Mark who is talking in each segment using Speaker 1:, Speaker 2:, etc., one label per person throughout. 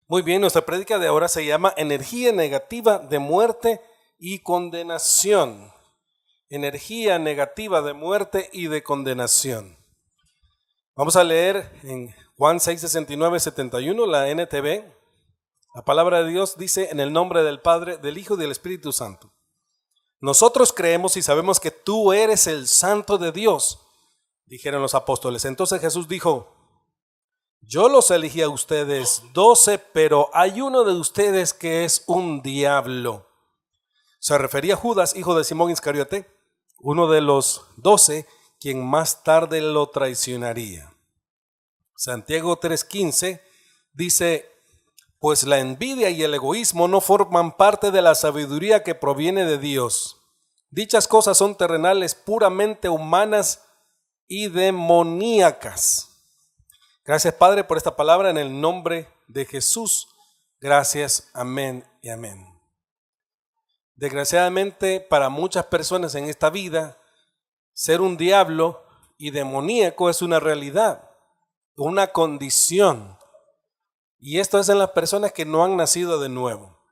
Speaker 1: Muy bien, nuestra prédica de ahora se llama Energía negativa de muerte y condenación. Energía negativa de muerte y de condenación. Vamos a leer en Juan 6, 69, 71, la NTV. La palabra de Dios dice: en el nombre del Padre, del Hijo y del Espíritu Santo. Nosotros creemos y sabemos que tú eres el Santo de Dios, dijeron los apóstoles. Entonces Jesús dijo: yo los elegí a ustedes 12, pero hay uno de ustedes que es un diablo. Se refería a Judas, hijo de Simón Iscariote, uno de los 12, quien más tarde lo traicionaría. Santiago 3:15 dice: pues la envidia y el egoísmo no forman parte de la sabiduría que proviene de Dios. Dichas cosas son terrenales, puramente humanas y demoníacas. Gracias, Padre, por esta palabra en el nombre de Jesús. Gracias, amén y amén. Desgraciadamente, para muchas personas en esta vida, ser un diablo y demoníaco es una realidad, una condición. Y esto es en las personas que no han nacido de nuevo.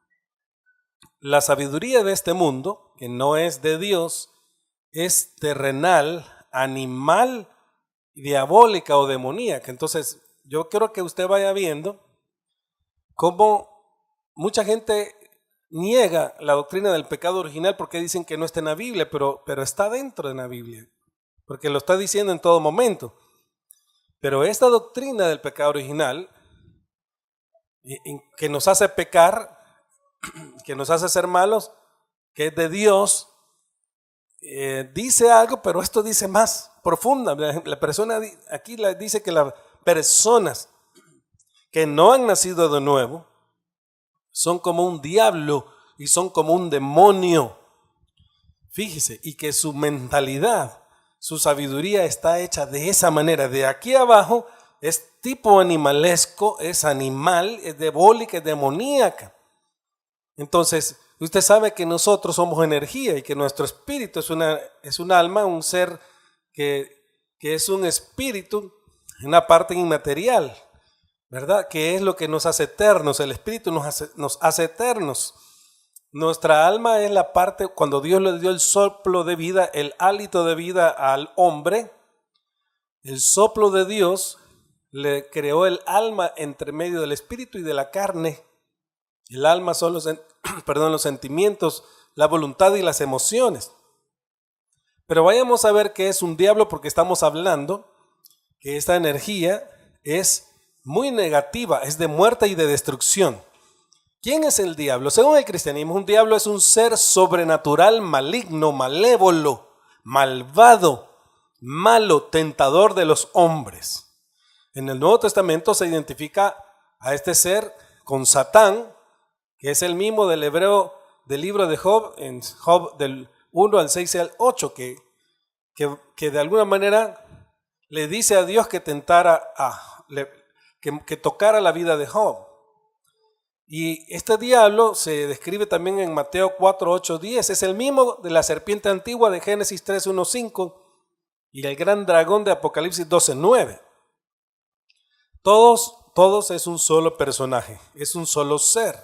Speaker 1: La sabiduría de este mundo, que no es de Dios, es terrenal, animal, diabólica o demoníaca. Entonces yo quiero que usted vaya viendo cómo mucha gente niega la doctrina del pecado original porque dicen que no está en la Biblia, pero está dentro de la Biblia, porque lo está diciendo en todo momento. Pero esta doctrina del pecado original, que nos hace pecar, que nos hace ser malos, que es de Dios, dice algo, pero esto dice más profunda. La persona aquí dice que las personas que no han nacido de nuevo son como un diablo y son como un demonio. Fíjese, y que su mentalidad, su sabiduría está hecha de esa manera. De aquí abajo es tipo animalesco, es animal, es diabólica, es demoníaca. Entonces, usted sabe que nosotros somos energía y que nuestro espíritu es un alma, un ser que es un espíritu, una parte inmaterial, ¿verdad? Que es lo que nos hace eternos. El espíritu nos hace eternos. Nuestra alma es la parte, cuando Dios le dio el soplo de vida, el hálito de vida al hombre, el soplo de Dios le creó el alma entre medio del espíritu y de la carne. El alma son los sentimientos, la voluntad y las emociones. Pero vayamos a ver qué es un diablo, porque estamos hablando que esta energía es muy negativa, es de muerte y de destrucción. ¿Quién es el diablo? Según el cristianismo, un diablo es un ser sobrenatural, maligno, malévolo, malvado, malo, tentador de los hombres. En el Nuevo Testamento se identifica a este ser con Satán, que es el mismo del hebreo del libro de Job, en Job del 1 al 6 y al 8, que de alguna manera le dice a Dios que que tocara la vida de Job. Y este diablo se describe también en Mateo 4, 8, 10. Es el mismo de la serpiente antigua de Génesis 3, 1, 5 y el gran dragón de Apocalipsis 12, 9. Todos es un solo personaje, es un solo ser.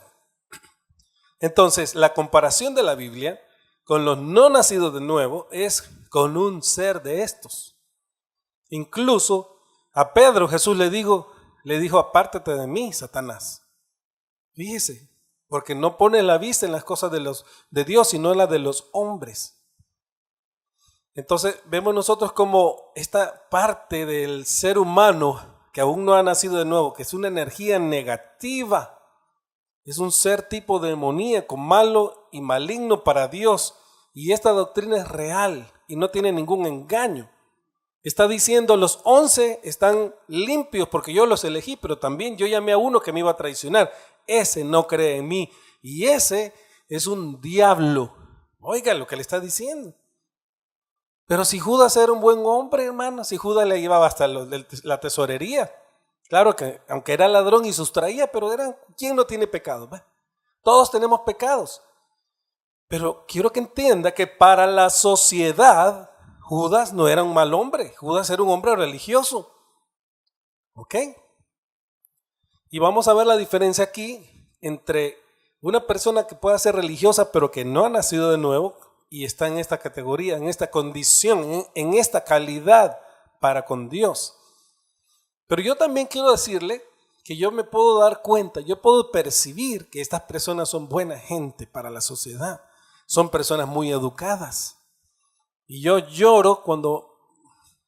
Speaker 1: Entonces, la comparación de la Biblia con los no nacidos de nuevo es con un ser de estos. Incluso a Pedro Jesús le dijo: apártate de mí, Satanás. Fíjese, porque no pone la vista en las cosas de Dios, sino en las de los hombres. Entonces vemos nosotros como esta parte del ser humano que aún no ha nacido de nuevo, que es una energía negativa, es un ser tipo demoníaco, malo y maligno para Dios. Y esta doctrina es real y no tiene ningún engaño. Está diciendo: los 11 están limpios porque yo los elegí, pero también yo llamé a uno que me iba a traicionar. Ese no cree en mí y ese es un diablo. Oiga lo que le está diciendo. Pero si Judas era un buen hombre, hermano, si Judas le llevaba hasta la tesorería. Claro que aunque era ladrón y sustraía, pero ¿quién no tiene pecado? Todos tenemos pecados. Pero quiero que entienda que para la sociedad Judas no era un mal hombre. Judas era un hombre religioso. ¿Ok? Y vamos a ver la diferencia aquí entre una persona que pueda ser religiosa pero que no ha nacido de nuevo y está en esta categoría, en esta condición, en esta calidad para con Dios. Pero yo también quiero decirle que yo me puedo dar cuenta, yo puedo percibir que estas personas son buena gente para la sociedad, son personas muy educadas. Y yo lloro cuando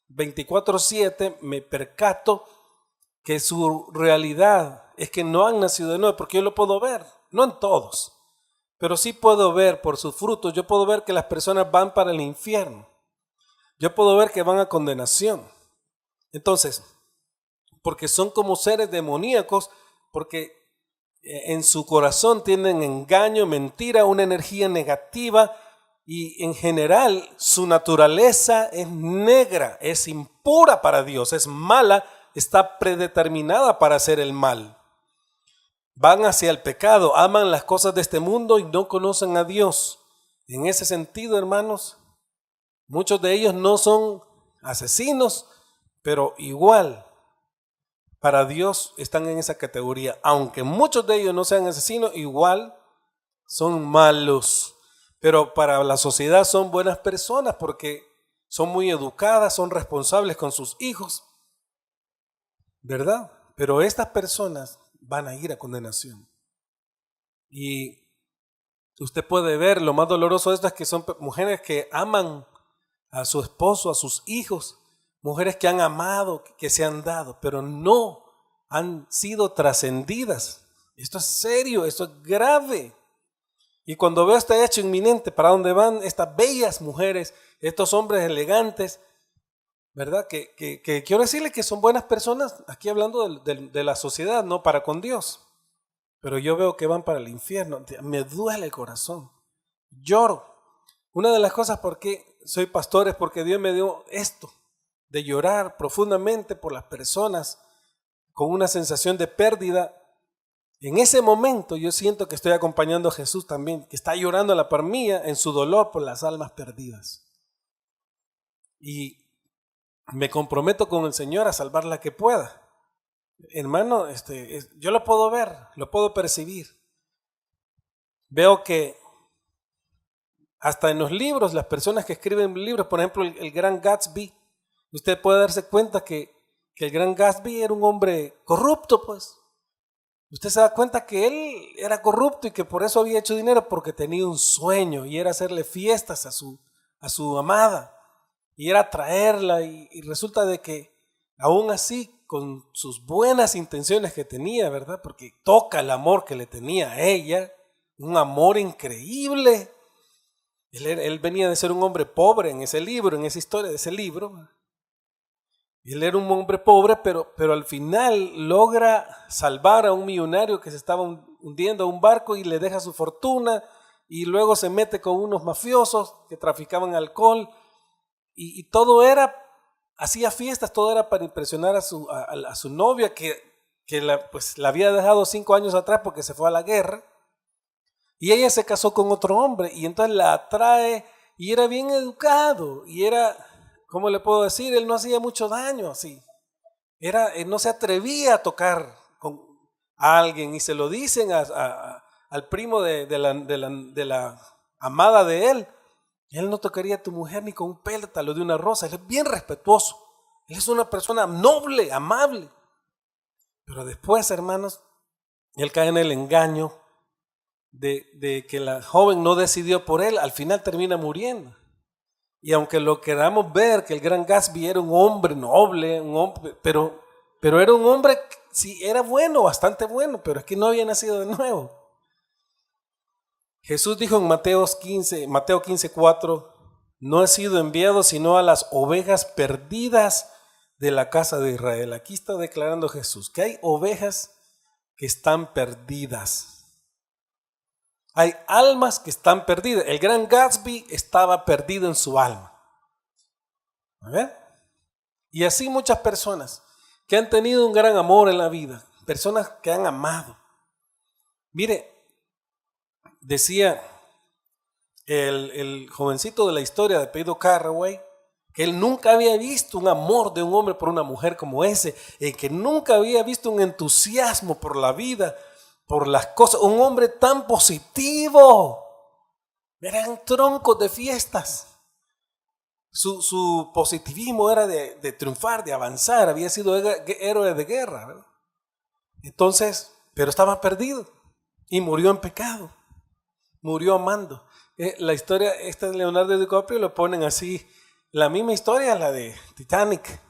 Speaker 1: 24/7 me percato que su realidad es que no han nacido de nuevo, porque yo lo puedo ver, no en todos, pero sí puedo ver por sus frutos, yo puedo ver que las personas van para el infierno, yo puedo ver que van a condenación. Entonces, porque son como seres demoníacos, porque en su corazón tienen engaño, mentira, una energía negativa, y en general su naturaleza es negra, es impura para Dios, es mala, está predeterminada para hacer el mal. Van hacia el pecado, aman las cosas de este mundo y no conocen a Dios. En ese sentido, hermanos, muchos de ellos no son asesinos, pero igual para Dios están en esa categoría. Aunque muchos de ellos no sean asesinos, igual son malos. Pero para la sociedad son buenas personas porque son muy educadas, son responsables con sus hijos, ¿verdad? Pero estas personas van a ir a condenación. Y usted puede ver, lo más doloroso de esto es que son mujeres que aman a su esposo, a sus hijos, mujeres que han amado, que se han dado, pero no han sido trascendidas. Esto es serio, esto es grave. Y cuando veo este hecho inminente, ¿para dónde van estas bellas mujeres, estos hombres elegantes? ¿Verdad? Que quiero decirle que son buenas personas, aquí hablando de la sociedad, no para con Dios. Pero yo veo que van para el infierno, me duele el corazón, lloro. Una de las cosas por qué soy pastor es porque Dios me dio esto, de llorar profundamente por las personas con una sensación de pérdida. En ese momento yo siento que estoy acompañando a Jesús también, que está llorando a la par mía en su dolor por las almas perdidas. Y me comprometo con el Señor a salvar la que pueda. Hermano, yo lo puedo ver, lo puedo percibir. Veo que hasta en los libros, las personas que escriben libros, por ejemplo, el Gran Gatsby, usted puede darse cuenta que el Gran Gatsby era un hombre corrupto, pues. Usted se da cuenta que él era corrupto y que por eso había hecho dinero, porque tenía un sueño y era hacerle fiestas a su amada y era traerla y resulta de que aún así con sus buenas intenciones que tenía, ¿verdad? Porque toca el amor que le tenía a ella, un amor increíble. Él venía de ser un hombre pobre en ese libro, en esa historia de ese libro. Él era un hombre pobre, pero al final logra salvar a un millonario que se estaba hundiendo a un barco y le deja su fortuna y luego se mete con unos mafiosos que traficaban alcohol y todo era, hacía fiestas, todo era para impresionar a su novia que la había dejado 5 años atrás porque se fue a la guerra y ella se casó con otro hombre y entonces la atrae y era bien educado y era... ¿Cómo le puedo decir? Él no hacía mucho daño así. Él no se atrevía a tocar a alguien y se lo dicen al primo de la amada de él. Él no tocaría a tu mujer ni con un pétalo de una rosa. Él es bien respetuoso. Él es una persona noble, amable. Pero después, hermanos, él cae en el engaño de que la joven no decidió por él. Al final termina muriendo. Y aunque lo queramos ver, que el Gran Gatsby era un hombre noble, pero era un hombre, sí, era bueno, bastante bueno, pero es que no había nacido de nuevo. Jesús dijo en Mateo 15:4, no he sido enviado sino a las ovejas perdidas de la casa de Israel. Aquí está declarando Jesús que hay ovejas que están perdidas. Hay almas que están perdidas. El Gran Gatsby estaba perdido en su alma. ¿Ven? Y así muchas personas que han tenido un gran amor en la vida, personas que han amado. Mire, decía el jovencito de la historia de Pedro Carraway, que él nunca había visto un amor de un hombre por una mujer como ese, que nunca había visto un entusiasmo por la vida, por las cosas, un hombre tan positivo. Eran troncos de fiestas. Su positivismo era de triunfar, de avanzar, había sido héroe de guerra, ¿verdad? Entonces, pero estaba perdido y murió en pecado, murió amando. La historia esta de Leonardo DiCaprio lo ponen así, la misma historia, la de Titanic,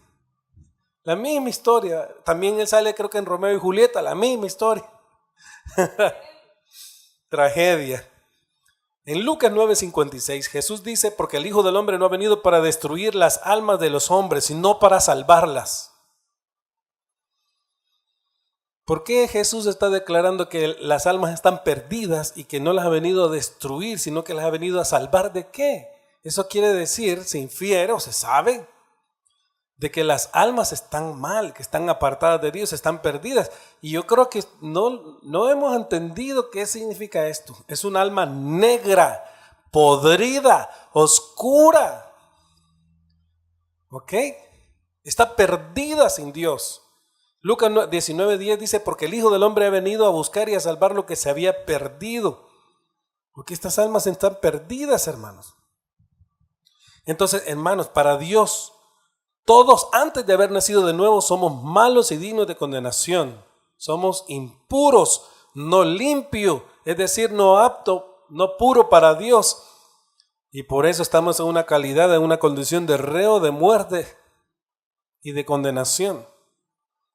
Speaker 1: la misma historia. También él sale, creo que en Romeo y Julieta, la misma historia. Tragedia. En Lucas 9:56 Jesús dice: porque el Hijo del Hombre no ha venido para destruir las almas de los hombres, sino para salvarlas. ¿Por qué Jesús está declarando que las almas están perdidas y que no las ha venido a destruir, sino que las ha venido a salvar? ¿De qué? Eso quiere decir, se infiere o se sabe, de que las almas están mal, que están apartadas de Dios, están perdidas. Y yo creo que no hemos entendido qué significa esto. Es un alma negra, podrida, oscura. ¿Ok? Está perdida sin Dios. Lucas 19:10 dice: porque el Hijo del Hombre ha venido a buscar y a salvar lo que se había perdido. Porque estas almas están perdidas, hermanos. Entonces, hermanos, para Dios, todos antes de haber nacido de nuevo somos malos y dignos de condenación. Somos impuros, no limpios, es decir, no apto, no puro para Dios. Y por eso estamos en una calidad, en una condición de reo de muerte y de condenación.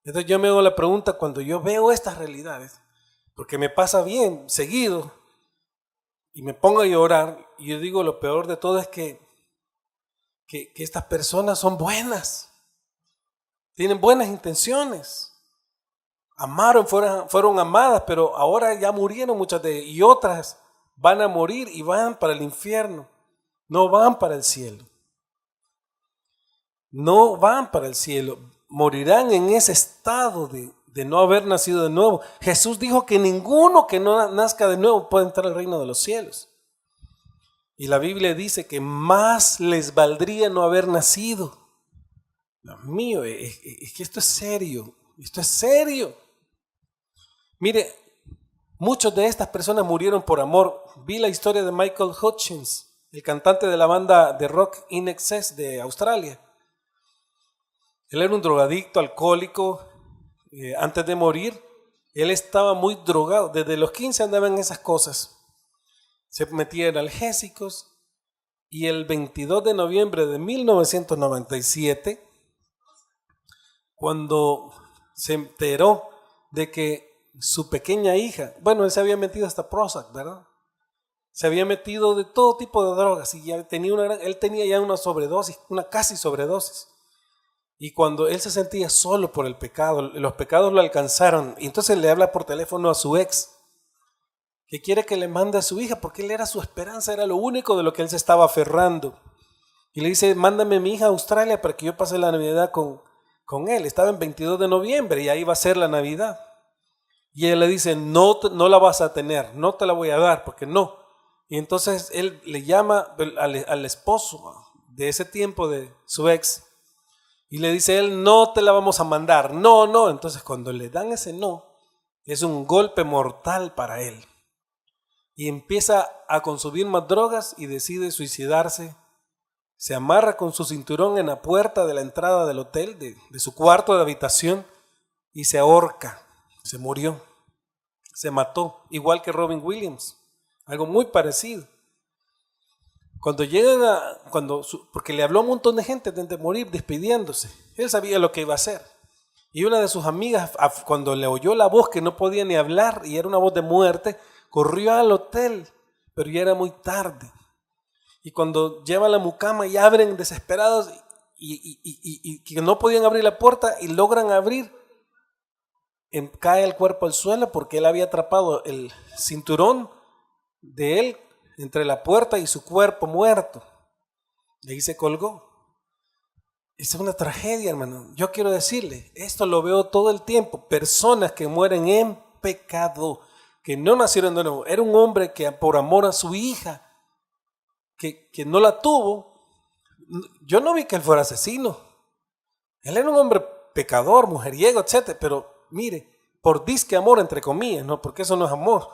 Speaker 1: Entonces yo me hago la pregunta cuando yo veo estas realidades, porque me pasa bien, seguido, y me pongo a llorar, y yo digo, lo peor de todo es que estas personas son buenas, tienen buenas intenciones, amaron, fueron amadas, pero ahora ya murieron muchas de ellas, y otras van a morir y van para el infierno, no van para el cielo. No van para el cielo, morirán en ese estado de no haber nacido de nuevo. Jesús dijo que ninguno que no nazca de nuevo puede entrar al reino de los cielos. Y la Biblia dice que más les valdría no haber nacido. Dios mío, es que esto es serio, esto es serio. Mire, muchas de estas personas murieron por amor. Vi la historia de Michael Hutchins, el cantante de la banda de rock In Excess de Australia. Él era un drogadicto, alcohólico. Antes de morir, él estaba muy drogado. Desde los 15 andaba en esas cosas. Se metía en analgésicos. Y el 22 de noviembre de 1997, cuando se enteró de que su pequeña hija, bueno, él se había metido hasta Prozac, ¿verdad? Se había metido de todo tipo de drogas y ya él tenía ya una sobredosis, una casi sobredosis. Y cuando él se sentía solo por el pecado, los pecados lo alcanzaron. Y entonces le habla por teléfono a su ex, que quiere que le mande a su hija, porque él era su esperanza, era lo único de lo que él se estaba aferrando. Y le dice: mándame a mi hija a Australia para que yo pase la Navidad con él. Estaba en 22 de noviembre y ahí va a ser la Navidad. Y él le dice: no la vas a tener, no te la voy a dar, porque no. Y entonces él le llama al esposo de ese tiempo de su ex, y le dice él: no te la vamos a mandar, no. Entonces cuando le dan ese no, es un golpe mortal para él. Y empieza a consumir más drogas y decide suicidarse. Se amarra con su cinturón en la puerta de la entrada del hotel, de su cuarto de habitación, y se ahorca. Se murió, se mató, igual que Robin Williams, algo muy parecido. Cuando llegan porque le habló a un montón de gente antes de morir, despidiéndose, él sabía lo que iba a hacer. Y una de sus amigas, cuando le oyó la voz que no podía ni hablar y era una voz de muerte, corrió al hotel, pero ya era muy tarde. Y cuando llevan la mucama y abren desesperados y que no podían abrir la puerta y logran abrir, cae el cuerpo al suelo porque él había atrapado el cinturón de él entre la puerta y su cuerpo muerto. Y ahí se colgó. Esa es una tragedia, hermano. Yo quiero decirle, esto lo veo todo el tiempo. Personas que mueren en pecado, que no nacieron de nuevo. Era un hombre que por amor a su hija, que no la tuvo, Yo no vi que él fuera asesino. Él era un hombre pecador, mujeriego, etc. Pero mire, por disque amor, entre comillas, ¿no? Porque eso no es amor.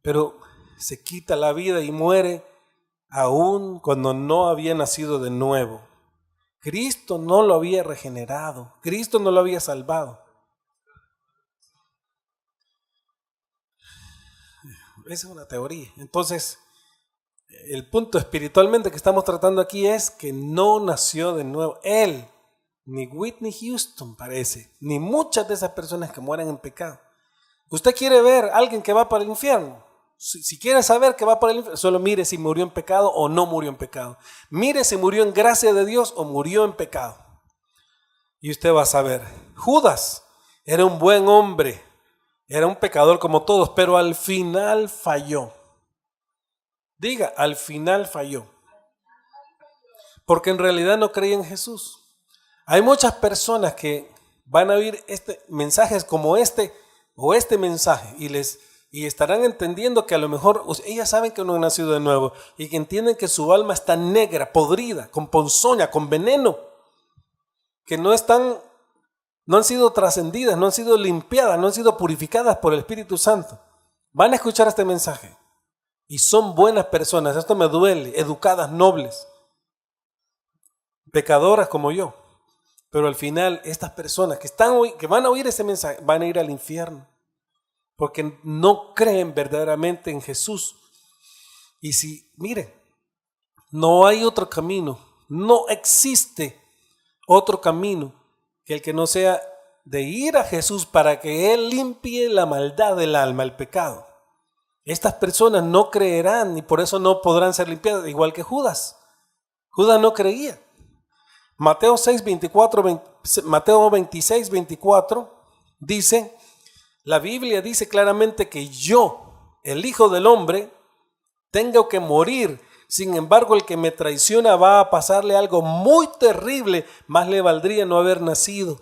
Speaker 1: Pero se quita la vida y muere aún cuando no había nacido de nuevo. Cristo no lo había regenerado. Cristo no lo había salvado. Esa es una teoría. Entonces, el punto espiritualmente que estamos tratando aquí es que no nació de nuevo. Él, ni Whitney Houston parece, ni muchas de esas personas que mueren en pecado. ¿Usted quiere ver a alguien que va para el infierno? Si quiere saber que va para el infierno, solo mire si murió en pecado o no murió en pecado. Mire si murió en gracia de Dios o murió en pecado. Y usted va a saber. Judas era un buen hombre, era un pecador como todos, pero al final falló. Diga, al final falló. Porque en realidad no creía en Jesús. Hay muchas personas que van a oír mensajes como este o este mensaje y estarán entendiendo que a lo mejor ellas saben que no han nacido de nuevo y que entienden que su alma está negra, podrida, con ponzoña, con veneno, que no han sido trascendidas, no han sido limpiadas, no han sido purificadas por el Espíritu Santo. Van a escuchar este mensaje y son buenas personas, esto me duele, educadas, nobles, pecadoras como yo. Pero al final estas personas que van a oír ese mensaje van a ir al infierno porque no creen verdaderamente en Jesús. Y mire, no hay otro camino, no existe otro camino que el que no sea de ir a Jesús para que Él limpie la maldad del alma, el pecado. Estas personas no creerán y por eso no podrán ser limpiadas, igual que Judas. Judas no creía. Mateo 26, 24 dice, la Biblia dice claramente que yo, el Hijo del Hombre, tengo que morir. Sin embargo, el que me traiciona va a pasarle algo muy terrible, más le valdría no haber nacido.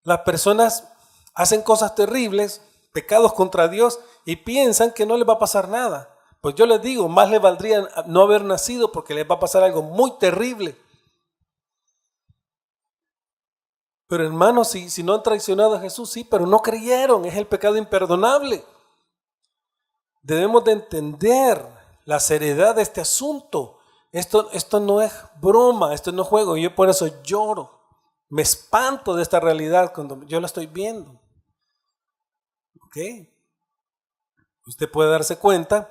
Speaker 1: Las personas hacen cosas terribles, pecados contra Dios y piensan que no les va a pasar nada. Pues yo les digo, más les valdría no haber nacido porque les va a pasar algo muy terrible. Pero hermanos, si no han traicionado a Jesús, sí, pero no creyeron, es el pecado imperdonable. Debemos de entender la seriedad de este asunto. Esto no es broma, esto no es juego. Yo por eso lloro, me espanto de esta realidad cuando yo la estoy viendo. ¿Ok? Usted puede darse cuenta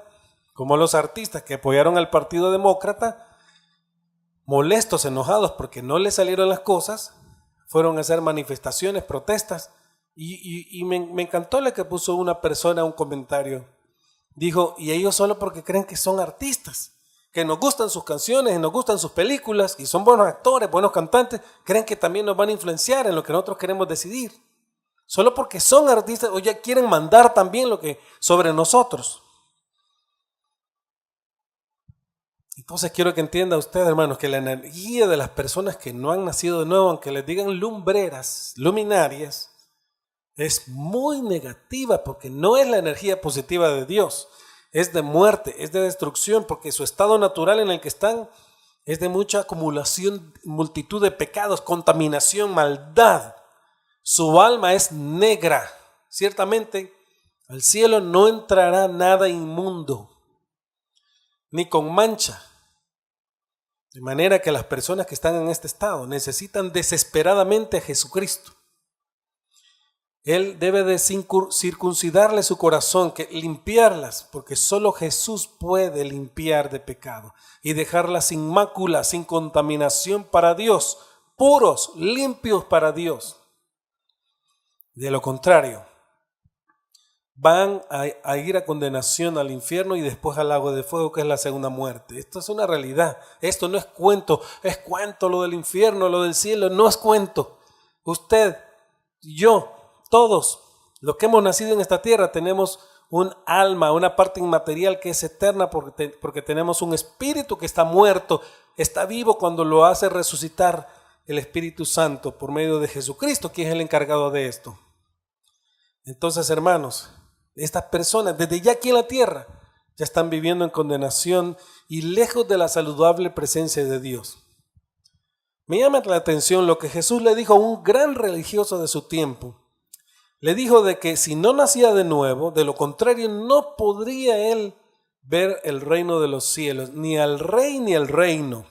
Speaker 1: como los artistas que apoyaron al Partido Demócrata, molestos, enojados porque no les salieron las cosas, fueron a hacer manifestaciones, protestas, y me encantó la que puso una persona un comentario. Dijo, y ellos solo porque creen que son artistas, que nos gustan sus canciones, nos gustan sus películas, y son buenos actores, buenos cantantes, creen que también nos van a influenciar en lo que nosotros queremos decidir. Solo porque son artistas, o ya quieren mandar también sobre nosotros. Entonces quiero que entienda usted, hermanos, que la energía de las personas que no han nacido de nuevo, aunque les digan lumbreras, luminarias, es muy negativa porque no es la energía positiva de Dios. Es de muerte, es de destrucción, porque su estado natural en el que están es de mucha acumulación, multitud de pecados, contaminación, maldad. Su alma es negra. Ciertamente, al cielo no entrará nada inmundo, ni con mancha. De manera que las personas que están en este estado necesitan desesperadamente a Jesucristo. Él debe de circuncidarle su corazón, limpiarlas, porque solo Jesús puede limpiar de pecado y dejarlas sin mácula, sin contaminación para Dios, puros, limpios para Dios. De lo contrario, van a ir a condenación al infierno y después al lago de fuego, que es la segunda muerte. Esto es una realidad. Esto no es cuento lo del infierno, lo del cielo, no es cuento. Usted, yo, todos los que hemos nacido en esta tierra tenemos un alma, una parte inmaterial que es eterna porque tenemos un espíritu que está muerto, está vivo cuando lo hace resucitar el Espíritu Santo por medio de Jesucristo, quien es el encargado de esto. Entonces, hermanos, estas personas desde ya aquí en la tierra ya están viviendo en condenación y lejos de la saludable presencia de Dios. Me llama la atención lo que Jesús le dijo a un gran religioso de su tiempo. Le dijo de que si no nacía de nuevo, de lo contrario no podría él ver el reino de los cielos, ni al rey ni al reino.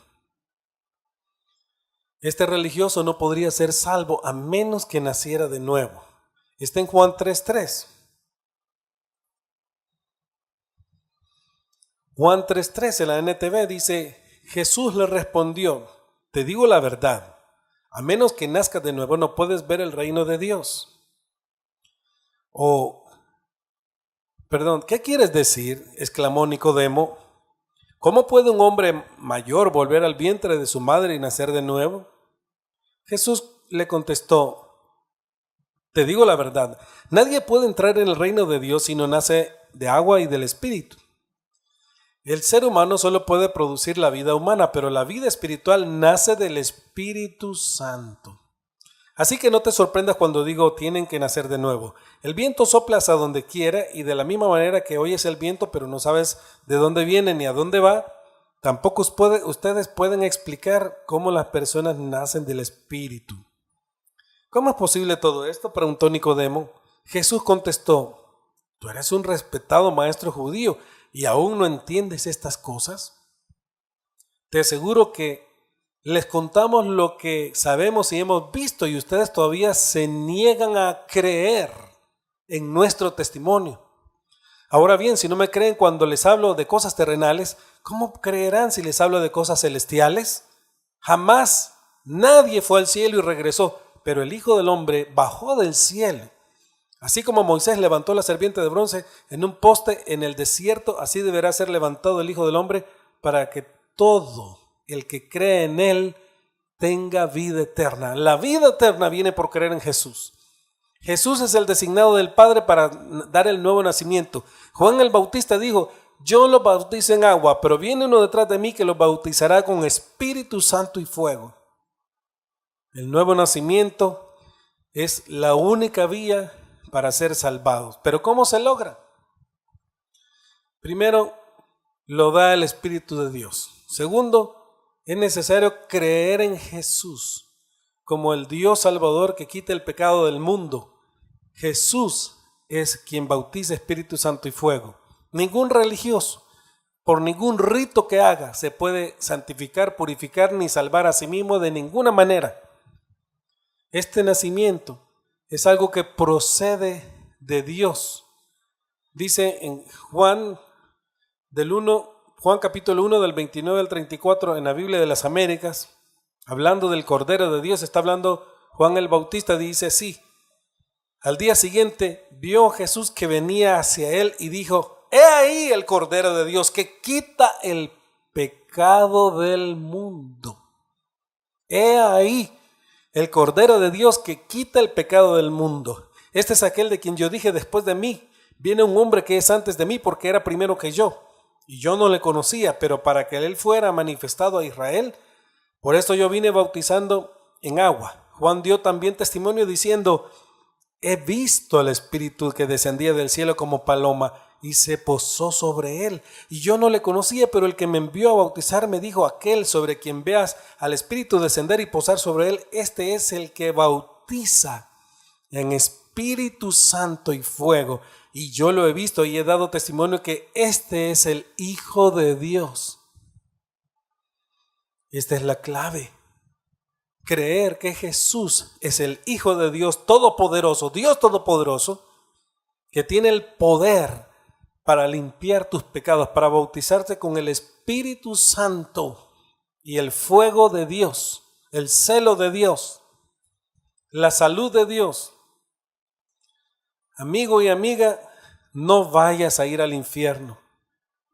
Speaker 1: Este religioso no podría ser salvo a menos que naciera de nuevo. Está en Juan 3:3. Juan 3:3 en la NTV dice, Jesús le respondió, te digo la verdad, a menos que nazcas de nuevo no puedes ver el reino de Dios. ¿Qué quieres decir?, exclamó Nicodemo. ¿Cómo puede un hombre mayor volver al vientre de su madre y nacer de nuevo? Jesús le contestó, te digo la verdad, nadie puede entrar en el reino de Dios si no nace de agua y del Espíritu. El ser humano solo puede producir la vida humana, pero la vida espiritual nace del Espíritu Santo. Así que no te sorprendas cuando digo tienen que nacer de nuevo. El viento sopla hacia donde quiere y de la misma manera que oyes el viento pero no sabes de dónde viene ni a dónde va, tampoco ustedes pueden explicar cómo las personas nacen del Espíritu. ¿Cómo es posible todo esto?, preguntó Nicodemo. Jesús contestó, ¿tú eres un respetado maestro judío y aún no entiendes estas cosas? Te aseguro que les contamos lo que sabemos y hemos visto y ustedes todavía se niegan a creer en nuestro testimonio. Ahora bien, si no me creen cuando les hablo de cosas terrenales, ¿cómo creerán si les hablo de cosas celestiales? Jamás nadie fue al cielo y regresó, pero el Hijo del Hombre bajó del cielo. Así como Moisés levantó la serpiente de bronce en un poste en el desierto, así deberá ser levantado el Hijo del Hombre para que todo el que cree en él tenga vida eterna. La vida eterna viene por creer en Jesús. Jesús es el designado del Padre para dar el nuevo nacimiento. Juan el Bautista dijo, yo los bautizo en agua, pero viene uno detrás de mí que los bautizará con Espíritu Santo y fuego. El nuevo nacimiento es la única vía para ser salvados. ¿Pero cómo se logra? Primero, lo da el Espíritu de Dios. Segundo, es necesario creer en Jesús como el Dios Salvador que quita el pecado del mundo. Jesús es quien bautiza Espíritu Santo y fuego. Ningún religioso, por ningún rito que haga, se puede santificar, purificar ni salvar a sí mismo de ninguna manera. Este nacimiento es algo que procede de Dios. Dice en Juan capítulo 1 del 29 al 34 en la Biblia de las Américas, hablando del Cordero de Dios, está hablando Juan el Bautista, dice así, al día siguiente vio Jesús que venía hacia él y dijo, he ahí el Cordero de Dios que quita el pecado del mundo. He ahí el Cordero de Dios que quita el pecado del mundo. Este es aquel de quien yo dije, después de mí viene un hombre que es antes de mí porque era primero que yo. Y yo no le conocía, pero para que él fuera manifestado a Israel, por esto yo vine bautizando en agua. Juan dio también testimonio diciendo, he visto al Espíritu que descendía del cielo como paloma y se posó sobre él. Y yo no le conocía, pero el que me envió a bautizar me dijo, aquel sobre quien veas al Espíritu descender y posar sobre él, este es el que bautiza en Espíritu Santo y fuego. Y yo lo he visto y he dado testimonio que este es el Hijo de Dios. Esta es la clave. Creer que Jesús es el Hijo de Dios Todopoderoso, Dios Todopoderoso, que tiene el poder para limpiar tus pecados, para bautizarte con el Espíritu Santo y el fuego de Dios, el celo de Dios, la salud de Dios. Amigo y amiga, no vayas a ir al infierno.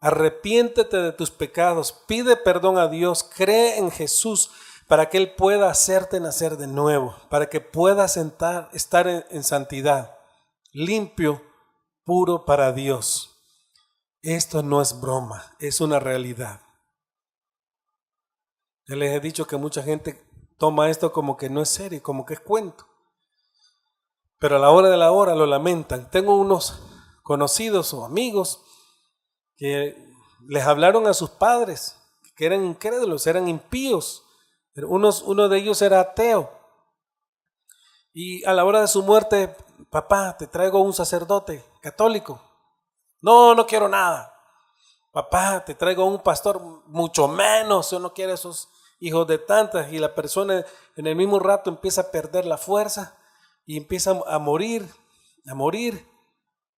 Speaker 1: Arrepiéntete de tus pecados, pide perdón a Dios, cree en Jesús para que Él pueda hacerte nacer de nuevo, para que puedas estar en santidad, limpio, puro para Dios. Esto no es broma, es una realidad. Ya les he dicho que mucha gente toma esto como que no es serio, como que es cuento. Pero a la hora de la hora lo lamentan. Tengo unos conocidos o amigos que les hablaron a sus padres, que eran incrédulos, eran impíos. Pero uno de ellos era ateo. Y a la hora de su muerte, papá, te traigo un sacerdote católico. No, no quiero nada. Papá, te traigo un pastor, mucho menos. Yo no quiero esos hijos de tantas. Y la persona en el mismo rato empieza a perder la fuerza y empieza a morir, a morir.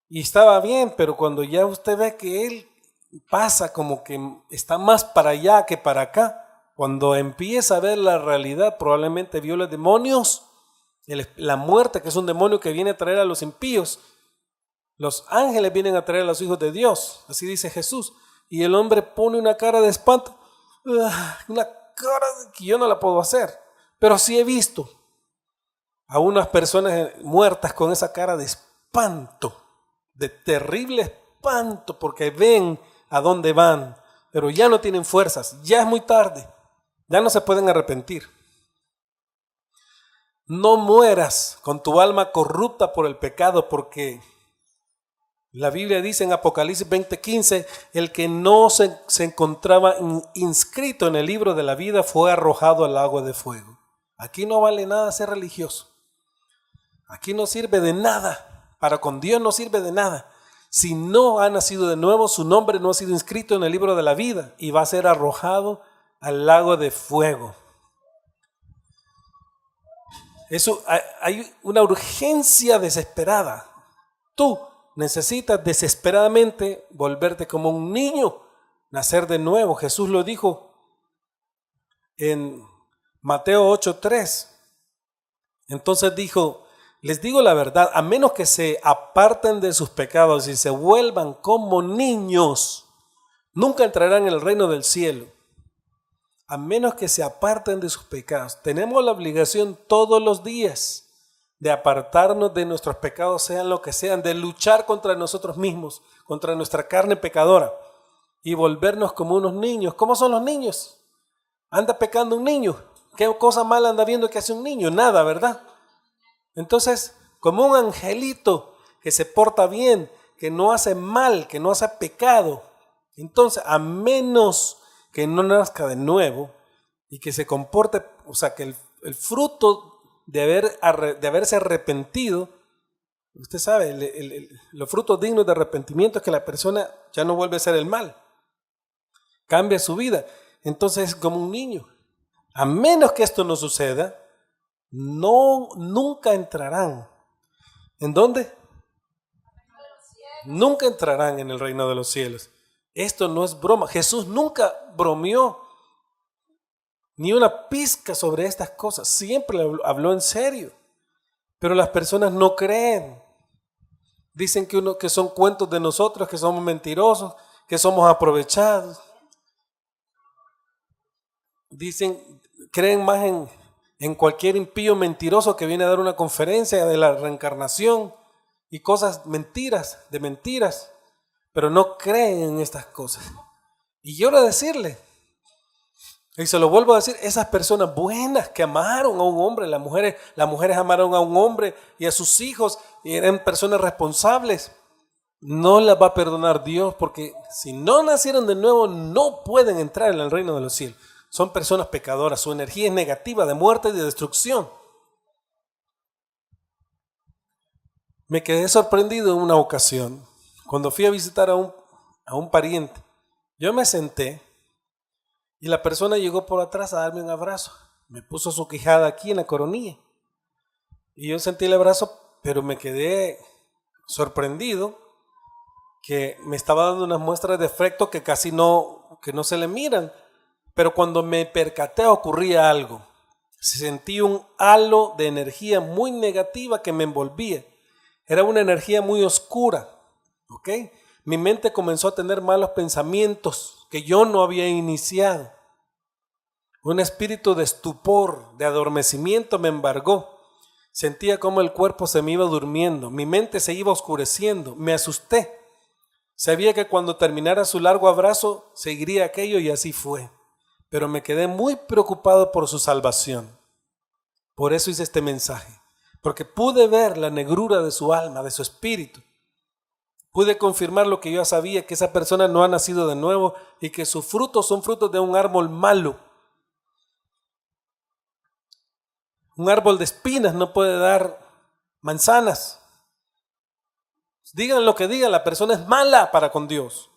Speaker 1: Y estaba bien, pero cuando ya usted ve que él pasa como que está más para allá que para acá, cuando empieza a ver la realidad, probablemente vio los demonios, la muerte, que es un demonio que viene a traer a los impíos. Los ángeles vienen a traer a los hijos de Dios, así dice Jesús. Y el hombre pone una cara de espanto, una cara que yo no la puedo hacer, pero sí he visto a unas personas muertas con esa cara de espanto, de terrible espanto, porque ven a dónde van, pero ya no tienen fuerzas, ya es muy tarde, ya no se pueden arrepentir. No mueras con tu alma corrupta por el pecado, porque la Biblia dice en Apocalipsis 20:15, el que no se encontraba inscrito en el libro de la vida fue arrojado al lago de fuego. Aquí no vale nada ser religioso. Aquí no sirve de nada. Para con Dios no sirve de nada. Si no ha nacido de nuevo, su nombre no ha sido inscrito en el libro de la vida y va a ser arrojado al lago de fuego. Eso, hay una urgencia desesperada. Tú necesitas desesperadamente volverte como un niño, nacer de nuevo. Jesús lo dijo en Mateo 8:3. Entonces dijo, les digo la verdad, a menos que se aparten de sus pecados y se vuelvan como niños, nunca entrarán en el reino del cielo. A menos que se aparten de sus pecados. Tenemos la obligación todos los días de apartarnos de nuestros pecados, sean lo que sean, de luchar contra nosotros mismos, contra nuestra carne pecadora y volvernos como unos niños. ¿Cómo son los niños? ¿Anda pecando un niño? ¿Qué cosa mala anda viendo que hace un niño? Nada, ¿verdad? Entonces, como un angelito que se porta bien, que no hace mal, que no hace pecado, entonces a menos que no nazca de nuevo y que se comporte, o sea, que el fruto de haberse arrepentido, usted sabe, los frutos dignos de arrepentimiento es que la persona ya no vuelve a hacer el mal, cambia su vida. Entonces es como un niño. A menos que esto no suceda, nunca entrarán. ¿En dónde? Nunca entrarán en el reino de los cielos. Esto no es broma. Jesús nunca bromeó ni una pizca sobre estas cosas. Siempre habló en serio. Pero las personas no creen. Dicen que son cuentos de nosotros, que somos mentirosos, que somos aprovechados. Creen más en cualquier impío mentiroso que viene a dar una conferencia de la reencarnación y cosas mentiras, de mentiras. Pero no creen en estas cosas. Y yo quiero decirle, y se lo vuelvo a decir, esas personas buenas que amaron a un hombre, las mujeres amaron a un hombre y a sus hijos y eran personas responsables, no las va a perdonar Dios, porque si no nacieron de nuevo no pueden entrar en el reino de los cielos. Son personas pecadoras, su energía es negativa, de muerte y de destrucción. Me quedé sorprendido en una ocasión. Cuando fui a visitar a un pariente, yo me senté y la persona llegó por atrás a darme un abrazo. Me puso su quijada aquí en la coronilla. Y yo sentí el abrazo, pero me quedé sorprendido que me estaba dando unas muestras de afecto que casi no se le miran. Pero cuando me percaté ocurría algo. Sentí un halo de energía muy negativa que me envolvía. Era una energía muy oscura. ¿Ok? Mi mente comenzó a tener malos pensamientos que yo no había iniciado. Un espíritu de estupor, de adormecimiento me embargó. Sentía como el cuerpo se me iba durmiendo, mi mente se iba oscureciendo, me asusté. Sabía que cuando terminara su largo abrazo seguiría aquello y así fue. Pero me quedé muy preocupado por su salvación. Por eso hice este mensaje, porque pude ver la negrura de su alma, de su espíritu. Pude confirmar lo que yo ya sabía, que esa persona no ha nacido de nuevo y que sus frutos son frutos de un árbol malo. Un árbol de espinas no puede dar manzanas. Digan lo que digan, la persona es mala para con Dios.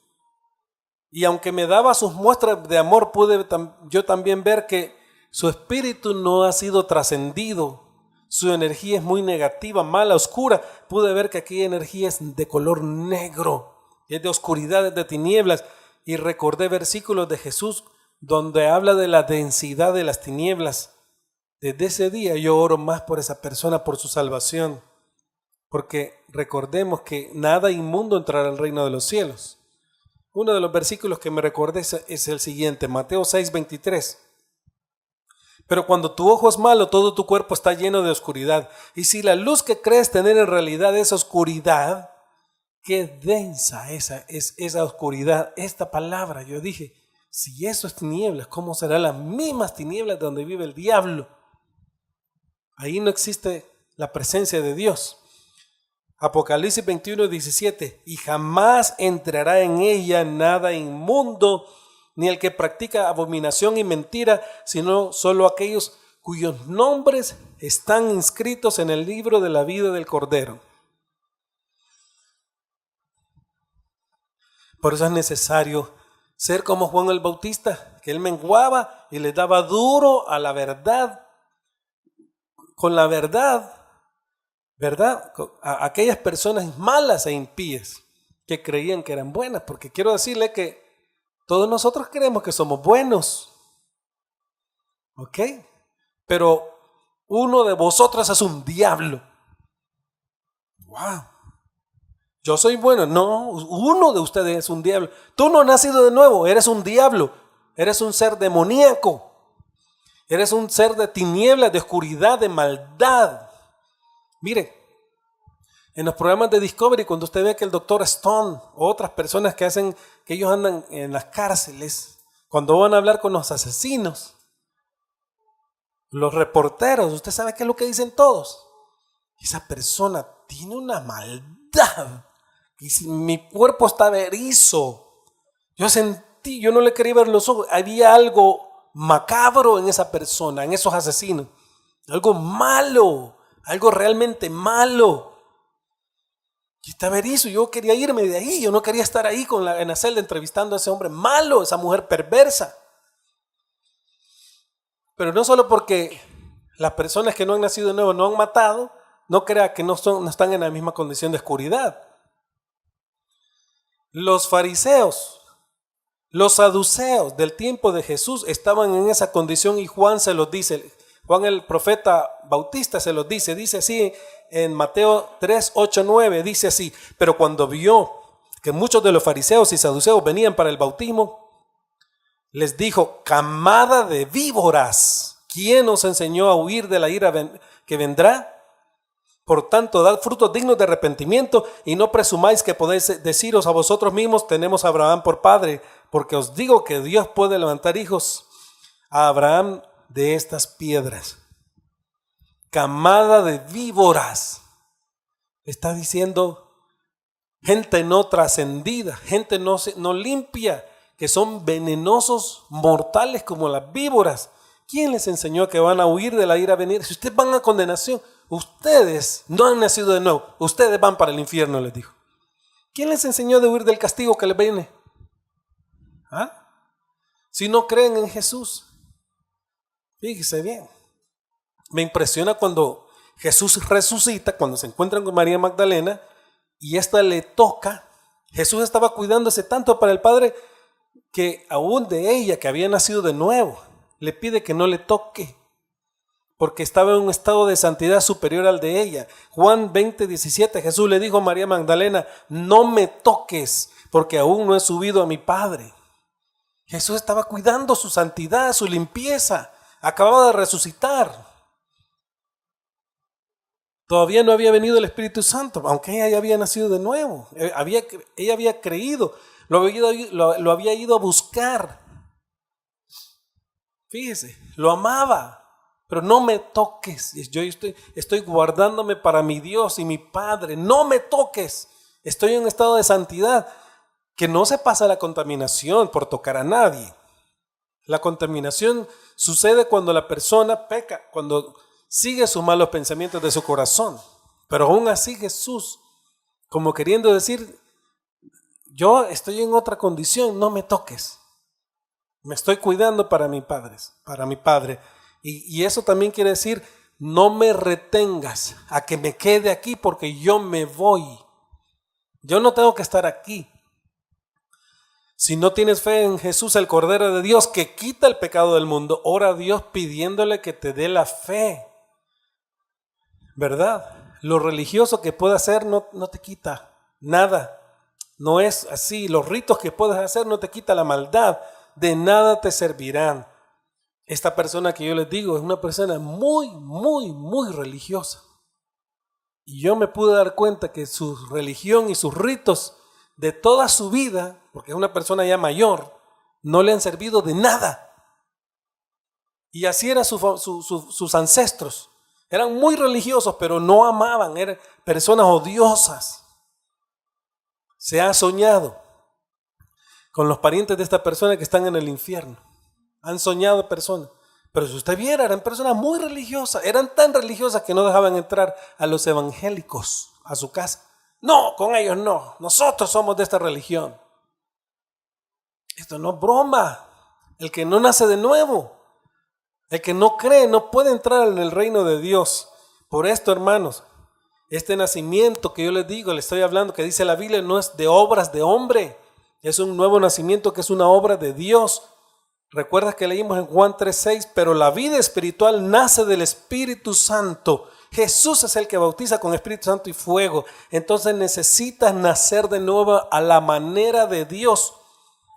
Speaker 1: Y aunque me daba sus muestras de amor, pude yo también ver que su espíritu no ha sido trascendido. Su energía es muy negativa, mala, oscura. Pude ver que aquella energía es de color negro, es de oscuridad, es de tinieblas. Y recordé versículos de Jesús donde habla de la densidad de las tinieblas. Desde ese día yo oro más por esa persona, por su salvación. Porque recordemos que nada inmundo entrará al reino de los cielos. Uno de los versículos que me recordé es el siguiente, Mateo 6:23. Pero cuando tu ojo es malo, todo tu cuerpo está lleno de oscuridad. Y si la luz que crees tener en realidad es oscuridad, qué densa es esa oscuridad. Esta palabra, yo dije, si eso es tinieblas, ¿cómo serán las mismas tinieblas donde vive el diablo? Ahí no existe la presencia de Dios. Apocalipsis 21:17, y jamás entrará en ella nada inmundo, ni el que practica abominación y mentira, sino solo aquellos cuyos nombres están inscritos en el libro de la vida del Cordero. Por eso es necesario ser como Juan el Bautista, que él menguaba y le daba duro a la verdad, con la verdad, ¿verdad? A aquellas personas malas e impías que creían que eran buenas, porque quiero decirle que todos nosotros creemos que somos buenos, ¿ok? Pero uno de vosotros es un diablo. ¡Wow! Yo soy bueno. No, uno de ustedes es un diablo. Tú no has nacido de nuevo, eres un diablo. Eres un ser demoníaco. Eres un ser de tinieblas, de oscuridad, de maldad. Mire, en los programas de Discovery, cuando usted ve que el doctor Stone o otras personas que ellos andan en las cárceles, cuando van a hablar con los asesinos, los reporteros, usted sabe qué es lo que dicen todos. Esa persona tiene una maldad. Y si mi cuerpo estaba erizo, yo no le quería ver los ojos. Había algo macabro en esa persona, en esos asesinos. Algo malo, algo realmente malo. Y estaba erizo, yo quería irme de ahí, yo no quería estar ahí en la celda entrevistando a ese hombre malo, esa mujer perversa. Pero no solo porque las personas que no han nacido de nuevo no han matado, no crea que no están en la misma condición de oscuridad. Los fariseos, los saduceos del tiempo de Jesús estaban en esa condición y Juan se los dice. Juan el profeta Bautista se los dice así en Mateo 3, 8, 9, dice así: pero cuando vio que muchos de los fariseos y saduceos venían para el bautismo, les dijo: camada de víboras, ¿quién os enseñó a huir de la ira que vendrá? Por tanto, dad frutos dignos de arrepentimiento y no presumáis que podéis deciros a vosotros mismos: tenemos a Abraham por padre, porque os digo que Dios puede levantar hijos a Abraham de estas piedras. Camada de víboras. Está diciendo gente no trascendida, gente no limpia, que son venenosos, mortales como las víboras. ¿Quién les enseñó que van a huir de la ira venir? Si ustedes van a condenación, ustedes no han nacido de nuevo, ustedes van para el infierno, les dijo. ¿Quién les enseñó de huir del castigo que les viene? ¿Ah? Si no creen en Jesús. Fíjese bien. Me impresiona cuando Jesús resucita, cuando se encuentran con María Magdalena y esta le toca. Jesús estaba cuidándose tanto para el Padre que aún de ella, que había nacido de nuevo, le pide que no le toque, porque estaba en un estado de santidad superior al de ella. Juan 20:17, Jesús le dijo a María Magdalena: no me toques, porque aún no he subido a mi Padre. Jesús estaba cuidando su santidad, su limpieza. Acababa de resucitar. Todavía no había venido el Espíritu Santo, aunque ella ya había nacido de nuevo. Ella había creído, lo había ido a buscar. Fíjese, lo amaba, pero no me toques. Yo estoy guardándome para mi Dios y mi Padre. No me toques. Estoy en un estado de santidad, que no se pasa la contaminación por tocar a nadie. La contaminación sucede cuando la persona peca, cuando sigue sus malos pensamientos de su corazón. Pero aún así Jesús, como queriendo decir, yo estoy en otra condición, no me toques. Me estoy cuidando para mi Padre. Y eso también quiere decir, no me retengas a que me quede aquí porque yo me voy. Yo no tengo que estar aquí. Si no tienes fe en Jesús, el Cordero de Dios, que quita el pecado del mundo, ora a Dios pidiéndole que te dé la fe. ¿Verdad? Lo religioso que puedas hacer no te quita nada. No es así. Los ritos que puedas hacer no te quita la maldad. De nada te servirán. Esta persona que yo les digo es una persona muy, muy, muy religiosa. Y yo me pude dar cuenta que su religión y sus ritos de toda su vida, porque es una persona ya mayor, no le han servido de nada. Y así eran sus ancestros. Eran muy religiosos, pero no amaban, eran personas odiosas. Se ha soñado con los parientes de esta persona que están en el infierno. Han soñado personas. Pero si usted viera, eran personas muy religiosas. Eran tan religiosas que no dejaban entrar a los evangélicos a su casa. No, con ellos no. Nosotros somos de esta religión. Esto no es broma. El que no nace de nuevo, el que no cree, no puede entrar en el reino de Dios. Por esto, hermanos, este nacimiento que yo les digo, les estoy hablando, que dice la Biblia, no es de obras de hombre. Es un nuevo nacimiento que es una obra de Dios. Recuerdas que leímos en Juan 3:6, pero la vida espiritual nace del Espíritu Santo. Jesús es el que bautiza con Espíritu Santo y fuego. Entonces necesitas nacer de nuevo a la manera de Dios.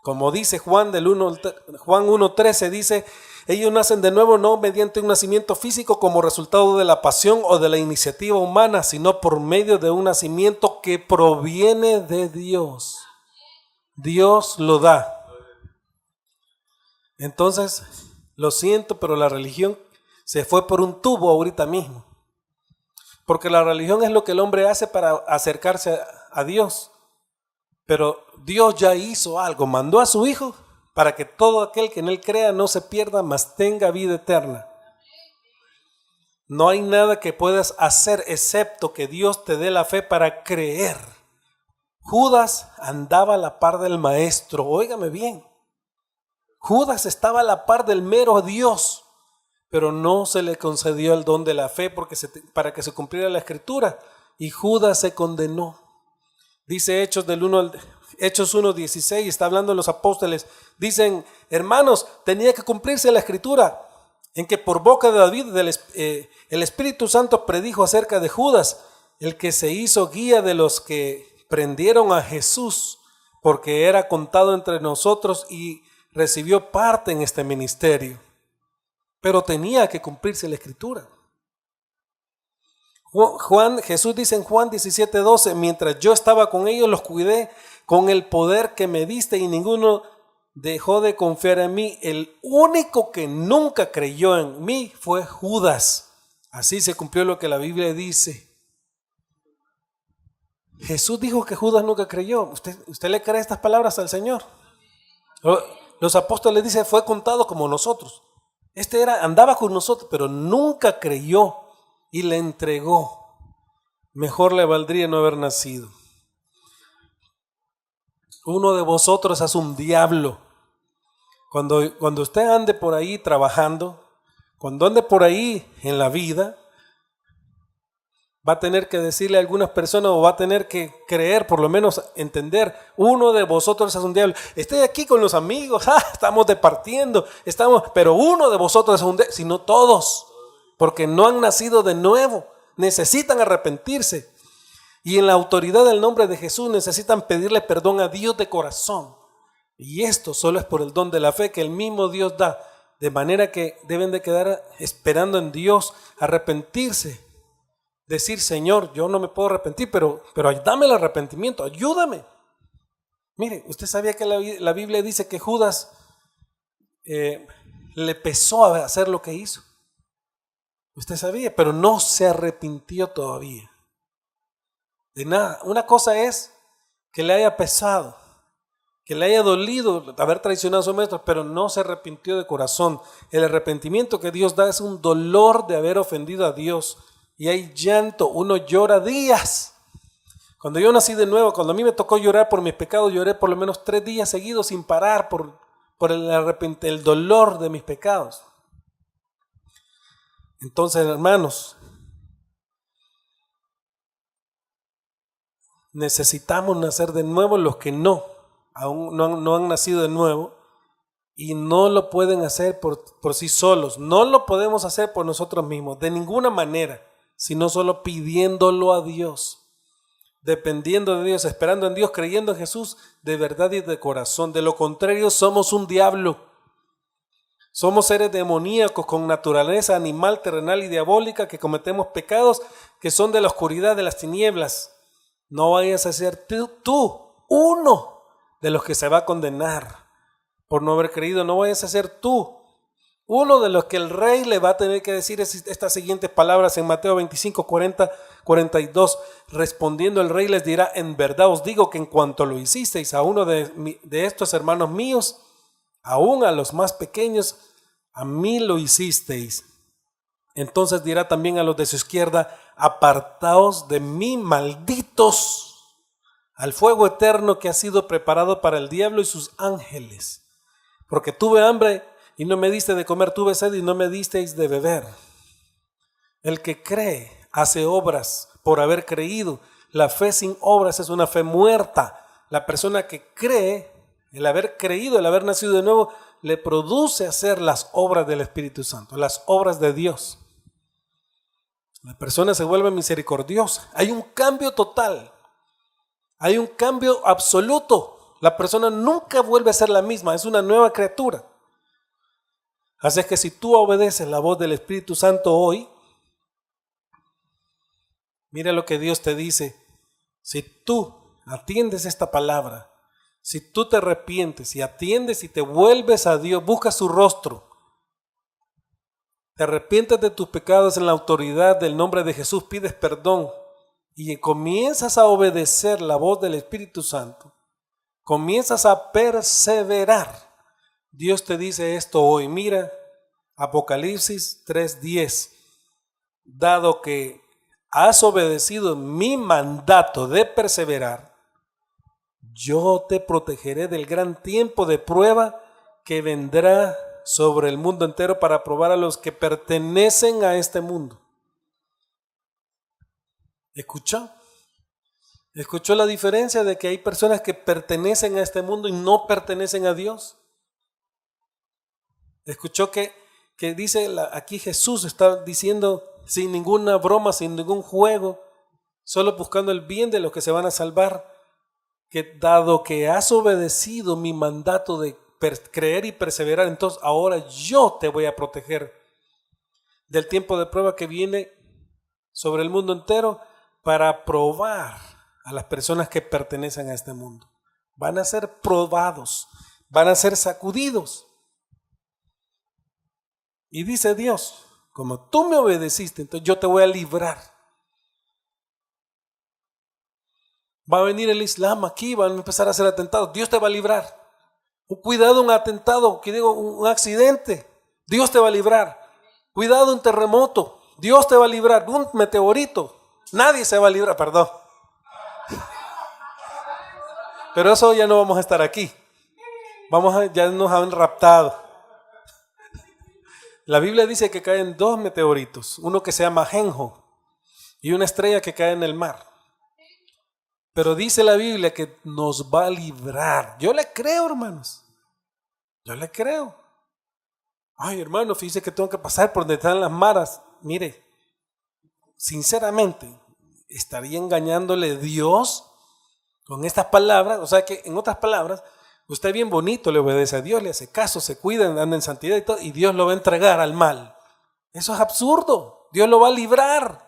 Speaker 1: Como dice Juan 1:13, dice, ellos nacen de nuevo no mediante un nacimiento físico como resultado de la pasión o de la iniciativa humana, sino por medio de un nacimiento que proviene de Dios. Dios lo da. Entonces, lo siento, pero la religión se fue por un tubo ahorita mismo. Porque la religión es lo que el hombre hace para acercarse a Dios. Pero Dios ya hizo algo, mandó a su Hijo para que todo aquel que en Él crea no se pierda, mas tenga vida eterna. No hay nada que puedas hacer excepto que Dios te dé la fe para creer. Judas andaba a la par del maestro, óigame bien. Judas estaba a la par del mero Dios, pero no se le concedió el don de la fe para que se cumpliera la Escritura, y Judas se condenó. Dice Hechos 1:16, está hablando de los apóstoles, dicen, hermanos, tenía que cumplirse la Escritura, en que por boca de David el Espíritu Santo predijo acerca de Judas, el que se hizo guía de los que prendieron a Jesús, porque era contado entre nosotros y recibió parte en este ministerio. Pero tenía que cumplirse la Escritura. Jesús dice en Juan 17:12, mientras yo estaba con ellos los cuidé con el poder que me diste y ninguno dejó de confiar en mí. El único que nunca creyó en mí fue Judas. Así se cumplió lo que la Biblia dice. Jesús dijo que Judas nunca creyó. ¿Usted le cree estas palabras al Señor? Los apóstoles dicen, fue contado como nosotros. Andaba con nosotros, pero nunca creyó y le entregó. Mejor le valdría no haber nacido. Uno de vosotros es un diablo. Cuando usted ande por ahí trabajando, cuando ande por ahí en la vida, va a tener que decirle a algunas personas o va a tener que creer, por lo menos entender, uno de vosotros es un diablo. Estoy aquí con los amigos, estamos departiendo, pero uno de vosotros es un diablo, sino todos, porque no han nacido de nuevo, necesitan arrepentirse. Y en la autoridad del nombre de Jesús necesitan pedirle perdón a Dios de corazón. Y esto solo es por el don de la fe que el mismo Dios da, de manera que deben de quedar esperando en Dios, arrepentirse. Decir, Señor, yo no me puedo arrepentir, pero dame el arrepentimiento, ayúdame. Mire, usted sabía que la Biblia dice que Judas le pesó a hacer lo que hizo. Usted sabía, pero no se arrepintió todavía. De nada. Una cosa es que le haya pesado, que le haya dolido haber traicionado a su maestro, pero no se arrepintió de corazón. El arrepentimiento que Dios da es un dolor de haber ofendido a Dios. Y hay llanto, uno llora días. Cuando yo nací de nuevo, cuando a mí me tocó llorar por mis pecados, lloré por lo menos 3 días seguidos sin parar por el dolor de mis pecados. Entonces, hermanos, necesitamos nacer de nuevo los que aún no han nacido de nuevo y no lo pueden hacer por sí solos. No lo podemos hacer por nosotros mismos, de ninguna manera, sino solo pidiéndolo a Dios. Dependiendo de Dios, esperando en Dios, creyendo en Jesús de verdad y de corazón. De lo contrario, somos un diablo. Somos seres demoníacos con naturaleza animal, terrenal y diabólica que cometemos pecados que son de la oscuridad, de las tinieblas. No vayas a ser tú uno de los que se va a condenar por no haber creído. No vayas a ser tú uno de los que el rey le va a tener que decir estas siguientes palabras en Mateo 25, 40, 42. Respondiendo el rey les dirá: en verdad os digo que en cuanto lo hicisteis a uno de estos hermanos míos, aún a los más pequeños, a mí lo hicisteis. Entonces dirá también a los de su izquierda: apartaos de mí, malditos, al fuego eterno que ha sido preparado para el diablo y sus ángeles. Porque tuve hambre y no me diste de comer, tuve sed y no me disteis de beber. El que cree hace obras por haber creído. La fe sin obras es una fe muerta. La persona que cree, el haber creído, el haber nacido de nuevo, le produce hacer las obras del Espíritu Santo, las obras de Dios. La persona se vuelve misericordiosa. Hay un cambio total. Hay un cambio absoluto. La persona nunca vuelve a ser la misma, es una nueva criatura. Así es que si tú obedeces la voz del Espíritu Santo hoy, mira lo que Dios te dice. Si tú atiendes esta palabra, si tú te arrepientes y atiendes y te vuelves a Dios, buscas su rostro, te arrepientes de tus pecados en la autoridad del nombre de Jesús, pides perdón y comienzas a obedecer la voz del Espíritu Santo, comienzas a perseverar. Dios te dice esto hoy. Mira, Apocalipsis 3:10. Dado que has obedecido mi mandato de perseverar, yo te protegeré del gran tiempo de prueba que vendrá sobre el mundo entero para probar a los que pertenecen a este mundo. ¿Escuchó? ¿Escuchó la diferencia de que hay personas que pertenecen a este mundo y no pertenecen a Dios? Escuchó que dice aquí Jesús está diciendo sin ninguna broma, sin ningún juego, solo buscando el bien de los que se van a salvar, que dado que has obedecido mi mandato de creer y perseverar, entonces ahora yo te voy a proteger del tiempo de prueba que viene sobre el mundo entero para probar a las personas que pertenecen a este mundo. Van a ser probados, van a ser sacudidos. Y dice Dios: como tú me obedeciste, entonces yo te voy a librar. Va a venir el Islam aquí, van a empezar a hacer atentados. Dios te va a librar. Cuidado, un atentado, que digo, un accidente. Dios te va a librar. Cuidado, un terremoto. Dios te va a librar. Un meteorito. Nadie se va a librar, perdón. Pero eso ya no vamos a estar aquí. Ya nos han raptado. La Biblia dice que caen 2 meteoritos, uno que se llama Genjo y una estrella que cae en el mar. Pero dice la Biblia que nos va a librar. Yo le creo, hermanos. Yo le creo. Ay, hermano, fíjese que tengo que pasar por donde están las maras. Mire, sinceramente, ¿estaría engañándole Dios con estas palabras? O sea que, en otras palabras, usted bien bonito le obedece a Dios, le hace caso, se cuida, anda en santidad y todo, y Dios lo va a entregar al mal. Eso es absurdo. Dios lo va a librar.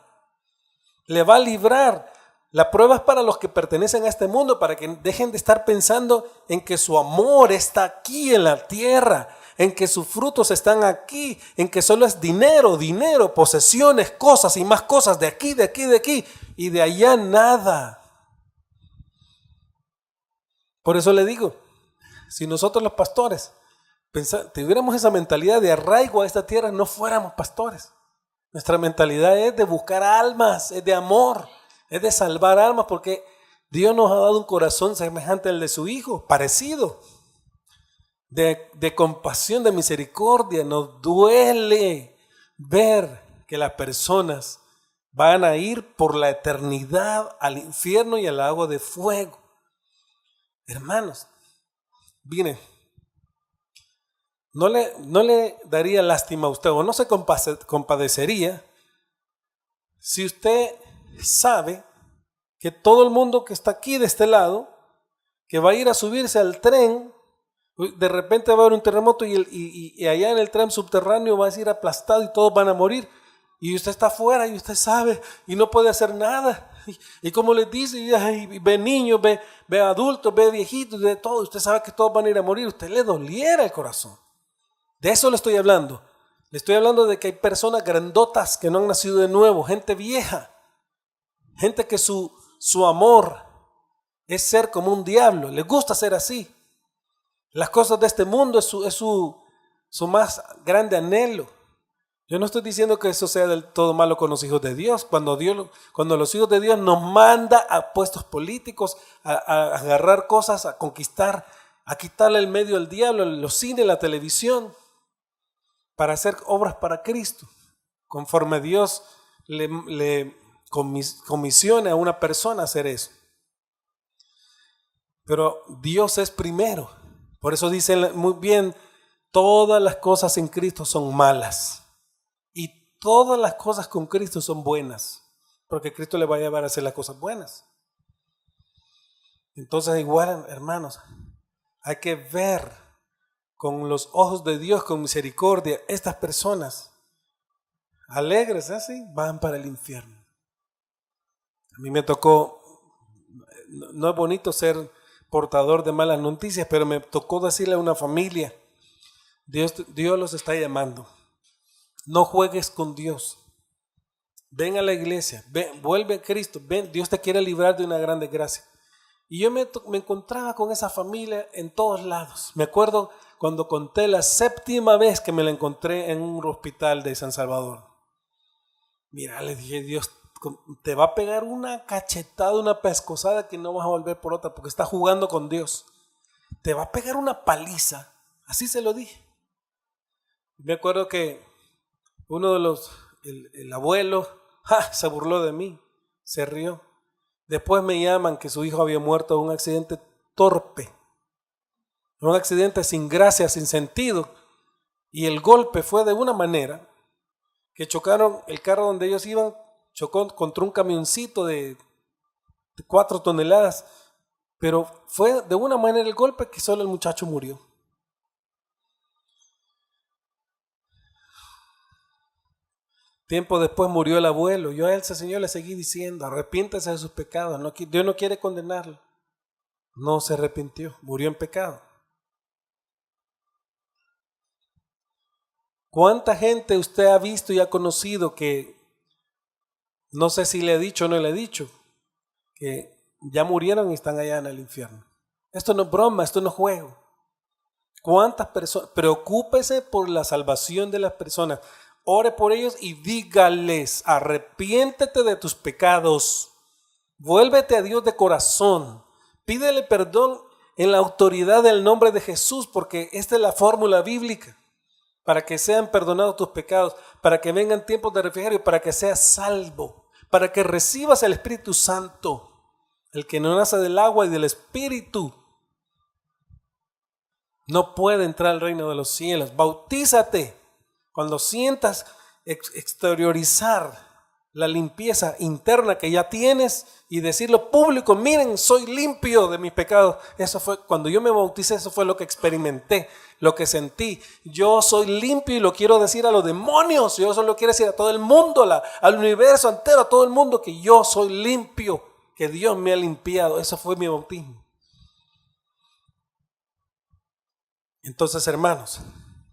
Speaker 1: Le va a librar. La prueba es para los que pertenecen a este mundo, para que dejen de estar pensando en que su amor está aquí en la tierra, en que sus frutos están aquí, en que solo es dinero, posesiones, cosas y más cosas, de aquí, y de allá nada. Por eso le digo, si nosotros los pastores tuviéramos esa mentalidad de arraigo a esta tierra, no fuéramos pastores. Nuestra mentalidad es de buscar almas, es de amor, es de salvar almas, porque Dios nos ha dado un corazón semejante al de su Hijo, parecido, de compasión, de misericordia. Nos duele ver que las personas van a ir por la eternidad al infierno y al agua de fuego. Hermanos, miren, no le daría lástima a usted o no se compadecería si usted sabe que todo el mundo que está aquí de este lado, que va a ir a subirse al tren, de repente va a haber un terremoto y allá en el tren subterráneo va a ser aplastado y todos van a morir. Y usted está afuera y usted sabe y no puede hacer nada. Y como les dice, ve niños, ve adultos, ve viejitos, ve todo. Usted sabe que todos van a ir a morir. A usted le doliera el corazón. De eso le estoy hablando. Le estoy hablando de que hay personas grandotas que no han nacido de nuevo, gente vieja, gente que su amor es ser como un diablo, les gusta ser así. Las cosas de este mundo es su más grande anhelo. Yo no estoy diciendo que eso sea del todo malo con los hijos de Dios. Cuando los hijos de Dios nos manda a puestos políticos, a agarrar cosas, a conquistar, a quitarle el medio al diablo, los cines, la televisión, para hacer obras para Cristo, conforme Dios le comisione a una persona a hacer eso. Pero Dios es primero. Por eso dice muy bien, todas las cosas en Cristo son malas y todas las cosas con Cristo son buenas, porque Cristo le va a llevar a hacer las cosas buenas. Entonces igual, hermanos, hay que ver con los ojos de Dios, con misericordia, estas personas alegres, así, van para el infierno. A mí me tocó, no es bonito ser portador de malas noticias, pero me tocó decirle a una familia, Dios los está llamando. No juegues con Dios. Ven a la iglesia, vuelve a Cristo, ven, Dios te quiere librar de una gran desgracia. Y yo me encontraba con esa familia en todos lados. Me acuerdo cuando conté la 7ª vez que me la encontré en un hospital de San Salvador. Mira, le dije, Dios te va a pegar una cachetada, una pescozada que no vas a volver por otra, porque está jugando con Dios. Te va a pegar una paliza. Así se lo dije. Me acuerdo que uno de el abuelo, se burló de mí, se rió. Después me llaman que su hijo había muerto en un accidente torpe, un accidente sin gracia, sin sentido, y el golpe fue de una manera que chocaron, el carro donde ellos iban chocó contra un camioncito de 4 toneladas, pero fue de una manera el golpe que solo el muchacho murió. Tiempo después murió el abuelo. Yo a ese señor le seguí diciendo, arrepiéntase de sus pecados. Dios no quiere condenarlo. No se arrepintió, murió en pecado. ¿Cuánta gente usted ha visto y ha conocido que, no sé si le he dicho o no le he dicho, que ya murieron y están allá en el infierno? Esto no es broma, esto no es juego. ¿Cuántas personas? Preocúpese por la salvación de las personas. Ore por ellos y dígales, arrepiéntete de tus pecados, vuélvete a Dios de corazón, pídele perdón en la autoridad del nombre de Jesús, porque esta es la fórmula bíblica, para que sean perdonados tus pecados, para que vengan tiempos de refrigerio, para que seas salvo, para que recibas el Espíritu Santo, el que no nace del agua y del Espíritu no puede entrar al reino de los cielos. Bautízate. Cuando sientas exteriorizar la limpieza interna que ya tienes y decirlo público, miren, soy limpio de mis pecados. Eso fue, cuando yo me bauticé, eso fue lo que experimenté, lo que sentí. Yo soy limpio y lo quiero decir a los demonios. Yo solo quiero decir a todo el mundo, al universo entero, a todo el mundo, que yo soy limpio, que Dios me ha limpiado. Eso fue mi bautismo. Entonces, hermanos,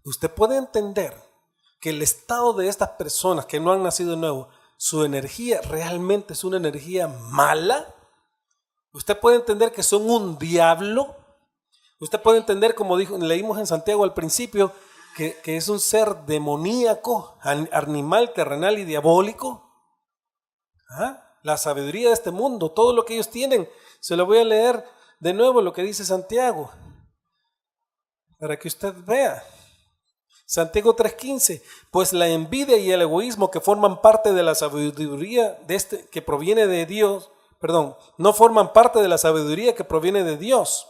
Speaker 1: usted puede entender que el estado de estas personas que no han nacido de nuevo, su energía realmente es una energía mala. Usted puede entender que son un diablo, Usted puede entender, como leímos en Santiago al principio, que es un ser demoníaco, animal, terrenal y diabólico. La sabiduría de este mundo, todo lo que ellos tienen. Se lo voy a leer de nuevo lo que dice Santiago, para que usted vea. Santiago 3:15, pues la envidia y el egoísmo que forman parte de la sabiduría que proviene de Dios, no forman parte de la sabiduría que proviene de Dios.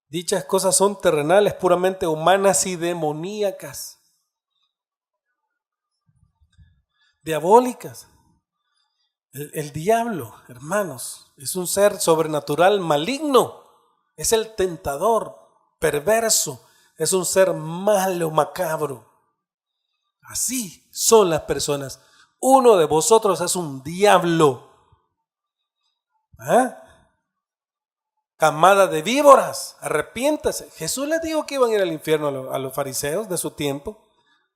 Speaker 1: Dichas cosas son terrenales, puramente humanas y demoníacas, diabólicas. El diablo, hermanos, es un ser sobrenatural maligno, es el tentador, perverso, es un ser malo, macabro. Así son las personas. Uno de vosotros es un diablo. Camada de víboras, arrepiéntase. Jesús les dijo que iban a ir al infierno a los fariseos de su tiempo.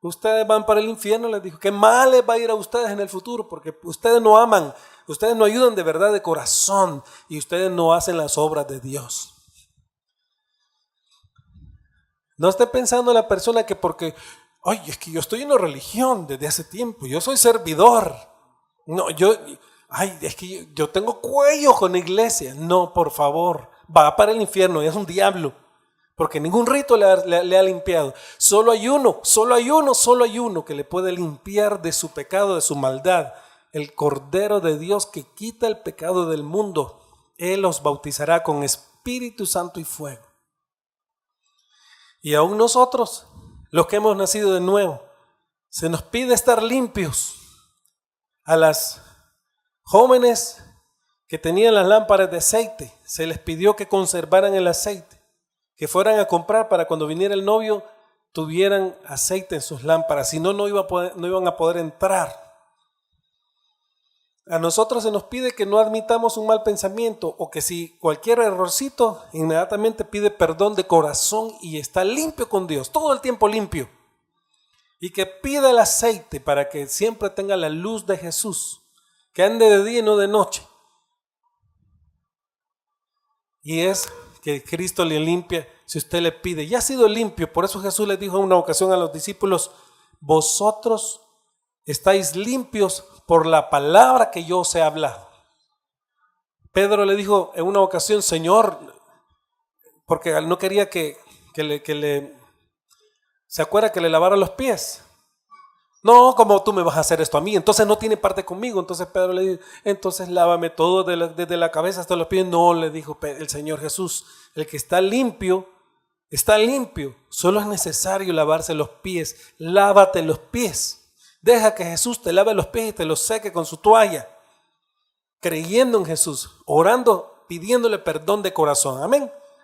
Speaker 1: Ustedes van para el infierno, les dijo. Qué mal les va a ir a ustedes en el futuro, porque ustedes no aman, ustedes no ayudan de verdad de corazón y ustedes no hacen las obras de Dios. No esté pensando la persona que porque, es que yo estoy en la religión desde hace tiempo, yo soy servidor. No, es que yo tengo cuello con la iglesia. No, por favor, va para el infierno, es un diablo. Porque ningún rito le ha limpiado. Solo hay uno que le puede limpiar de su pecado, de su maldad. El Cordero de Dios que quita el pecado del mundo. Él los bautizará con Espíritu Santo y fuego. Y aún nosotros, los que hemos nacido de nuevo, se nos pide estar limpios. A las jóvenes que tenían las lámparas de aceite, se les pidió que conservaran el aceite, que fueran a comprar para cuando viniera el novio tuvieran aceite en sus lámparas, si no, no iban a poder entrar. A nosotros se nos pide que no admitamos un mal pensamiento, o que si cualquier errorcito, inmediatamente pide perdón de corazón y está limpio con Dios, todo el tiempo limpio. Y que pida el aceite para que siempre tenga la luz de Jesús, que ande de día y no de noche. Y es que Cristo le limpia si usted le pide. Ya ha sido limpio, por eso Jesús les dijo en una ocasión a los discípulos, vosotros estáis limpios por la palabra que yo os he hablado. Pedro le dijo en una ocasión, Señor, porque no quería que se acuerda que le lavara los pies. No, ¿cómo tú me vas a hacer esto a mí? Entonces no tiene parte conmigo. Entonces Pedro le dijo, entonces lávame todo desde la cabeza hasta los pies. No, le dijo el Señor Jesús, el que está limpio, solo es necesario lavarse los pies. Lávate los pies. Deja que Jesús te lave los pies y te los seque con su toalla, creyendo en Jesús, orando, pidiéndole perdón de corazón. Amén.